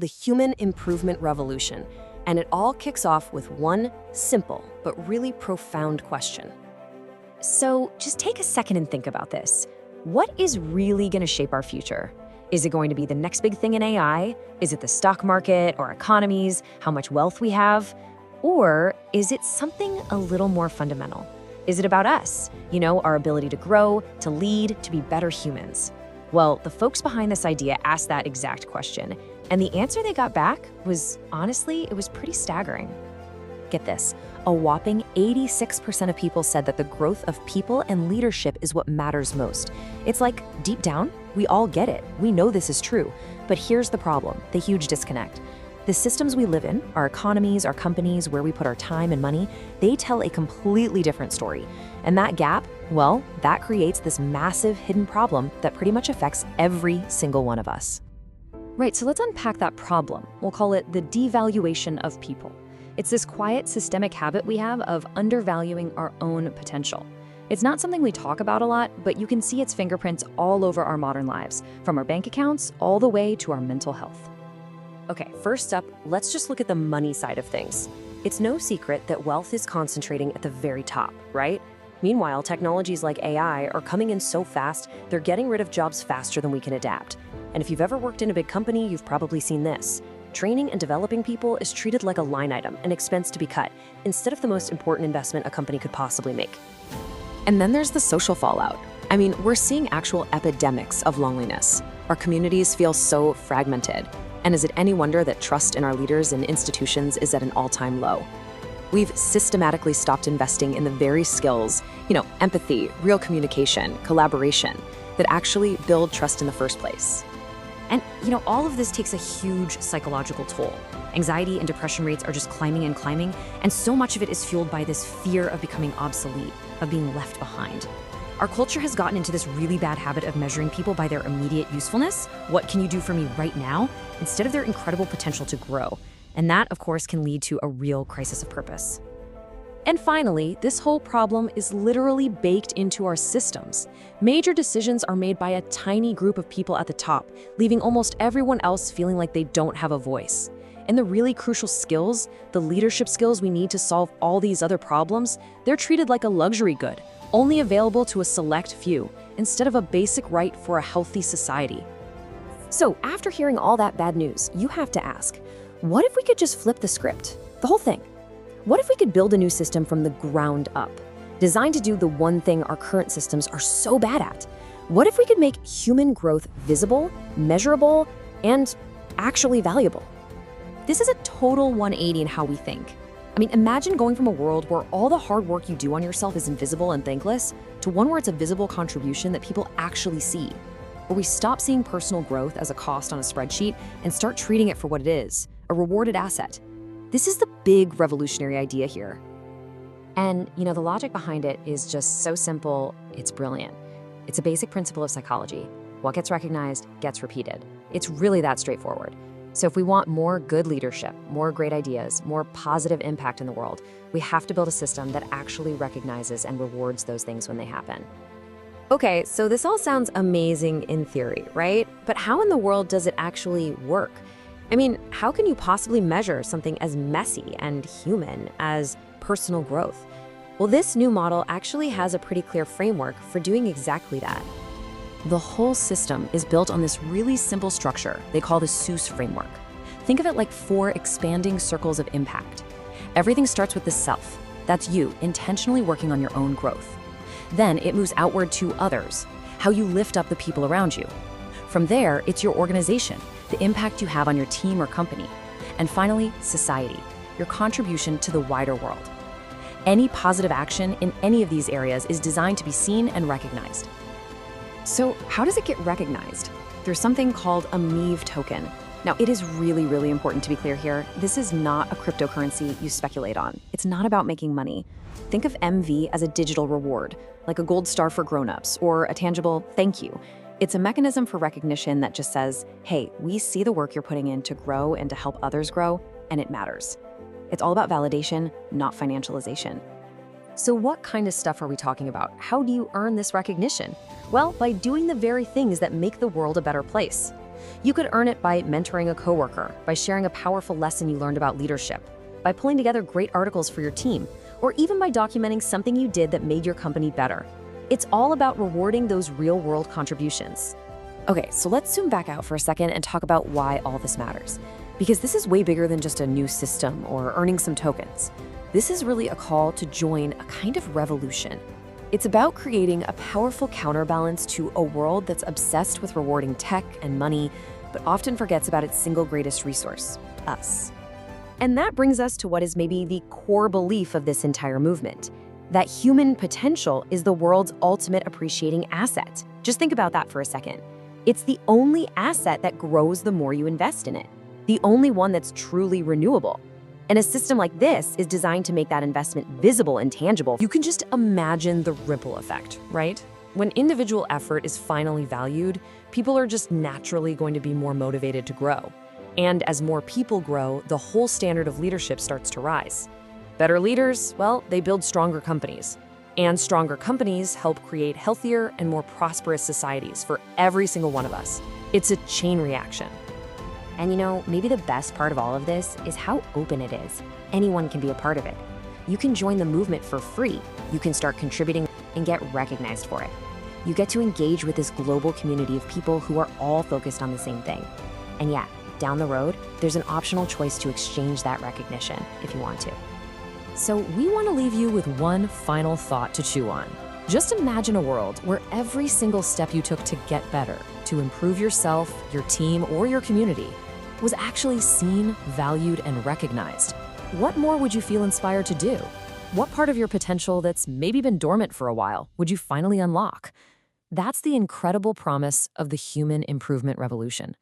the human improvement revolution. And it all kicks off with one simple but really profound question. So just take a second and think about this. What is really going to shape our future? Is it going to be the next big thing in AI? Is it the stock market or economies, how much wealth we have? Or is it something a little more fundamental? Is it about us? Our ability to grow, to lead, to be better humans? Well, the folks behind this idea asked that exact question. And the answer they got back was, honestly, it was pretty staggering. Get this, a whopping 86% of people said that the growth of people and leadership is what matters most. It's like, deep down, we all get it. We know this is true. But here's the problem, the huge disconnect. The systems we live in, our economies, our companies, where we put our time and money, they tell a completely different story. And that gap, well, that creates this massive hidden problem that pretty much affects every single one of us. Right, so let's unpack that problem. We'll call it the devaluation of people. It's this quiet, systemic habit we have of undervaluing our own potential. It's not something we talk about a lot, but you can see its fingerprints all over our modern lives, from our bank accounts all the way to our mental health. Okay, first up, let's just look at the money side of things. It's no secret that wealth is concentrating at the very top, right? Meanwhile, technologies like AI are coming in so fast, they're getting rid of jobs faster than we can adapt. And if you've ever worked in a big company, you've probably seen this. Training and developing people is treated like a line item, an expense to be cut, instead of the most important investment a company could possibly make. And then there's the social fallout. I mean, we're seeing actual epidemics of loneliness. Our communities feel so fragmented. And is it any wonder that trust in our leaders and institutions is at an all-time low? We've systematically stopped investing in the very skills, empathy, real communication, collaboration, that actually build trust in the first place. And, all of this takes a huge psychological toll. Anxiety and depression rates are just climbing and climbing, and so much of it is fueled by this fear of becoming obsolete, of being left behind. Our culture has gotten into this really bad habit of measuring people by their immediate usefulness, what can you do for me right now, instead of their incredible potential to grow. And that, of course, can lead to a real crisis of purpose. And finally, this whole problem is literally baked into our systems. Major decisions are made by a tiny group of people at the top, leaving almost everyone else feeling like they don't have a voice. And the really crucial skills, the leadership skills we need to solve all these other problems, they're treated like a luxury good, only available to a select few, instead of a basic right for a healthy society. So after hearing all that bad news, you have to ask, what if we could just flip the script, the whole thing? What if we could build a new system from the ground up, designed to do the one thing our current systems are so bad at? What if we could make human growth visible, measurable, and actually valuable? This is a total 180 in how we think. I mean, imagine going from a world where all the hard work you do on yourself is invisible and thankless to one where it's a visible contribution that people actually see, where we stop seeing personal growth as a cost on a spreadsheet and start treating it for what it is, a rewarded asset. This is the big revolutionary idea here. And, the logic behind it is just so simple, it's brilliant. It's a basic principle of psychology. What gets recognized gets repeated. It's really that straightforward. So if we want more good leadership, more great ideas, more positive impact in the world, we have to build a system that actually recognizes and rewards those things when they happen. Okay, so this all sounds amazing in theory, right? But how in the world does it actually work? I mean, how can you possibly measure something as messy and human as personal growth? Well, this new model actually has a pretty clear framework for doing exactly that. The whole system is built on this really simple structure they call the Seuss framework. Think of it like 4 expanding circles of impact. Everything starts with the self. That's you intentionally working on your own growth. Then it moves outward to others, how you lift up the people around you. From there, it's your organization, the impact you have on your team or company. And finally, society, your contribution to the wider world. Any positive action in any of these areas is designed to be seen and recognized. So how does it get recognized? There's something called a MEV token. Now, it is really, really important to be clear here. This is not a cryptocurrency you speculate on. It's not about making money. Think of MV as a digital reward, like a gold star for grown-ups or a tangible thank you. It's a mechanism for recognition that just says, hey, we see the work you're putting in to grow and to help others grow, and it matters. It's all about validation, not financialization. So what kind of stuff are we talking about? How do you earn this recognition? Well, by doing the very things that make the world a better place. You could earn it by mentoring a coworker, by sharing a powerful lesson you learned about leadership, by pulling together great articles for your team, or even by documenting something you did that made your company better. It's all about rewarding those real-world contributions. Okay, so let's zoom back out for a second and talk about why all this matters. Because this is way bigger than just a new system or earning some tokens. This is really a call to join a kind of revolution. It's about creating a powerful counterbalance to a world that's obsessed with rewarding tech and money, but often forgets about its single greatest resource, us. And that brings us to what is maybe the core belief of this entire movement, that human potential is the world's ultimate appreciating asset. Just think about that for a second. It's the only asset that grows the more you invest in it, the only one that's truly renewable. And a system like this is designed to make that investment visible and tangible. You can just imagine the ripple effect, right? When individual effort is finally valued, people are just naturally going to be more motivated to grow. And as more people grow, the whole standard of leadership starts to rise. Better leaders, well, they build stronger companies. And stronger companies help create healthier and more prosperous societies for every single one of us. It's a chain reaction. And you know, maybe the best part of all of this is how open it is. Anyone can be a part of it. You can join the movement for free. You can start contributing and get recognized for it. You get to engage with this global community of people who are all focused on the same thing. And yeah, down the road, there's an optional choice to exchange that recognition if you want to. So we want to leave you with one final thought to chew on. Just imagine a world where every single step you took to get better, to improve yourself, your team, or your community, was actually seen, valued, and recognized. What more would you feel inspired to do? What part of your potential that's maybe been dormant for a while would you finally unlock? That's the incredible promise of the human improvement revolution.